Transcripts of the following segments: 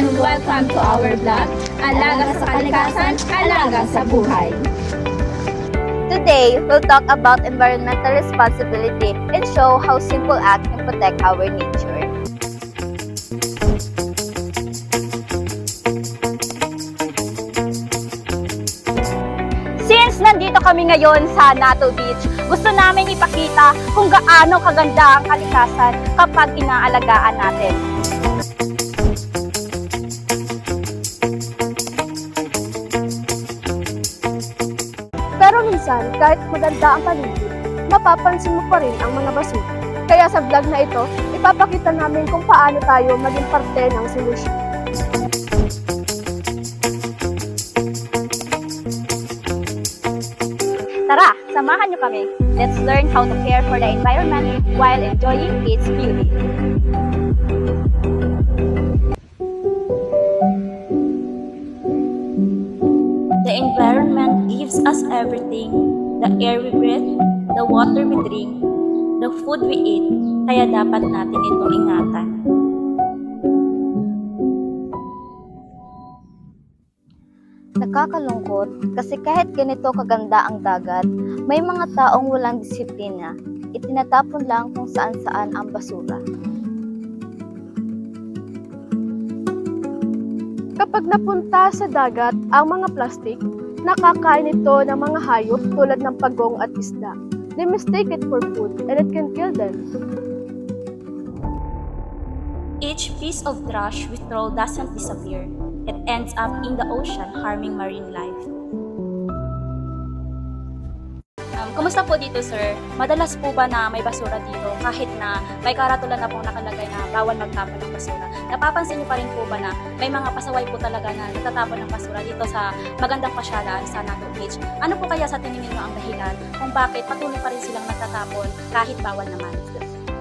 and welcome to our vlog, Alaga sa Kalikasan, Alaga sa Buhay. Today, we'll talk about environmental responsibility and show how simple acts can protect our nature. Since nandito kami ngayon sa Nato Beach, gusto namin ipakita kung gaano kaganda ang kalikasan kapag inaalagaan natin. Pero minsan, kahit maganda ang paligid, mapapansin mo pa rin ang mga basura. Kaya sa vlog na ito, ipapakita namin kung paano tayo maging parte ng solusyon. Tara, samahan niyo kami. Let's learn how to care for the environment while enjoying its beauty. The environment gives us everything. The air we breathe, the water we drink, the food we eat. Kaya dapat natin itong ingatan. Nakakalungkot kasi kahit ganito kaganda ang dagat, may mga taong walang disiplina. Itinatapon lang kung saan-saan ang basura. Kapag napunta sa dagat ang mga plastic, nakakain ito ng mga hayop tulad ng pagong at isda. They mistake it for food and it can kill them. Each piece of trash we throw doesn't disappear. It ends up in the ocean, harming marine life. Kumusta po dito, sir? Madalas po ba na may basura dito kahit na may karatula na pong nakalagay na bawal magtapon ng basura? Napapansin niyo pa rin po ba na may mga pasaway po talaga na natatapon ng basura dito sa magandang pasyalan sa Nato Beach? Ano po kaya sa tingin ninyo ang dahilan kung bakit patuloy pa rin silang nagtatapon kahit bawal naman?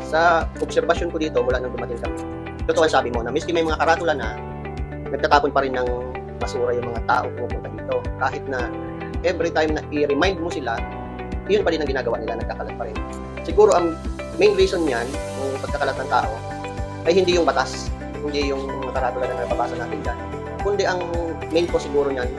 Sa obserbasyon ko dito mula nang dumating kami, totoo ang sabi mo na miski may mga karatula na nagtatapon pa rin ng basura yung mga tao pupunta dito. Kahit na every time na i-remind mo sila, yun pa rin ang ginagawa nila, nagkakalat pa rin. Siguro ang main reason niyan, yung pagkakalat ng tao, ay hindi yung batas, hindi yung mga karatula na nababasa natin dyan. Kundi ang main cause siguro niyan,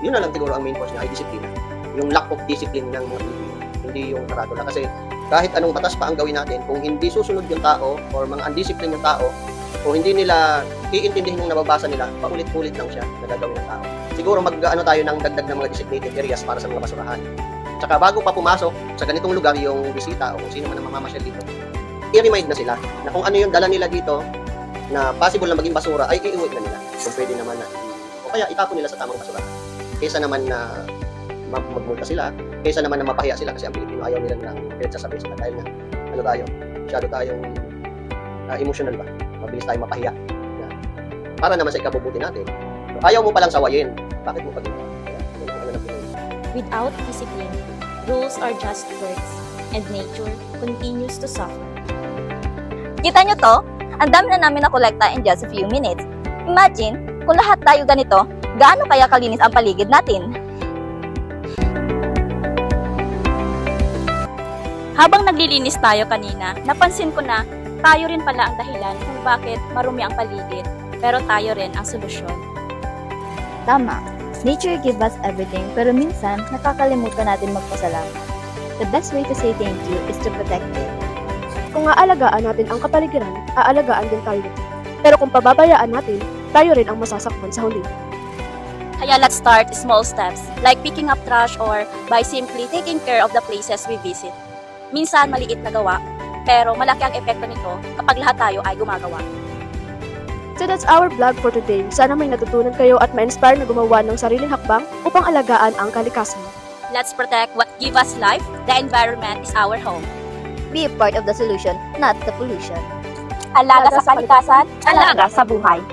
yun na lang siguro ang main cause niya ay disiplina. Yung lack of discipline ng mga individual, hindi yung karatula. Kasi kahit anong batas pa ang gawin natin, kung hindi susunod yung tao or mga undisciplined yung tao, o hindi nila iintindihin yung nababasa nila, paulit-ulit lang siya na gagawin ng tao. Siguro mag-ano tayo ng dagdag ng mga designated areas para sa mga basurahan. Tsaka bago pa pumasok sa ganitong lugar yung bisita o kung sino man ang mamamasyal dito, i-remind na sila na kung ano yung dala nila dito na possible na maging basura ay iuwi na nila. Kung pwede naman na o kaya itapon nila sa tamang basurahan. Kaysa naman na magmulta sila, kaysa naman na mapahiya sila kasi ang Pilipino ayaw nila ng pinagsasabi sila dahil na ano tayo, masyado tayong emotional ba? Mabilis tayong mapahiya. Para naman sa ikabubuti natin. So, ayaw mo palang sawayin. Bakit mo pag-ito? Without discipline, rules are just words, and nature continues to suffer. Kita nyo to? Ang dami na namin nakolekta in just a few minutes. Imagine, kung lahat tayo ganito, gaano kaya kalinis ang paligid natin? Habang naglilinis tayo kanina, napansin ko na tayo rin pala ang dahilan kung bakit marumi ang paligid, pero tayo rin ang solusyon. Tama. Nature gives us everything, pero minsan, nakakalimutan natin magpasalamat. The best way to say thank you is to protect it. Kung aalagaan natin ang kapaligiran, aalagaan din tayo nito. Pero kung pababayaan natin, tayo rin ang masasaktan sa huli. Kaya let's start small steps, like picking up trash or by simply taking care of the places we visit. Minsan maliit na gawa, pero malaki ang epekto nito kapag lahat tayo ay gumagawa. So that's our vlog for today. Sana may natutunan kayo at ma-inspire na gumawa ng sariling hakbang upang alagaan ang kalikasan. Let's protect what gives us life. The environment is our home. Be a part of the solution, not the pollution. Alaga sa kalikasan, alaga sa buhay.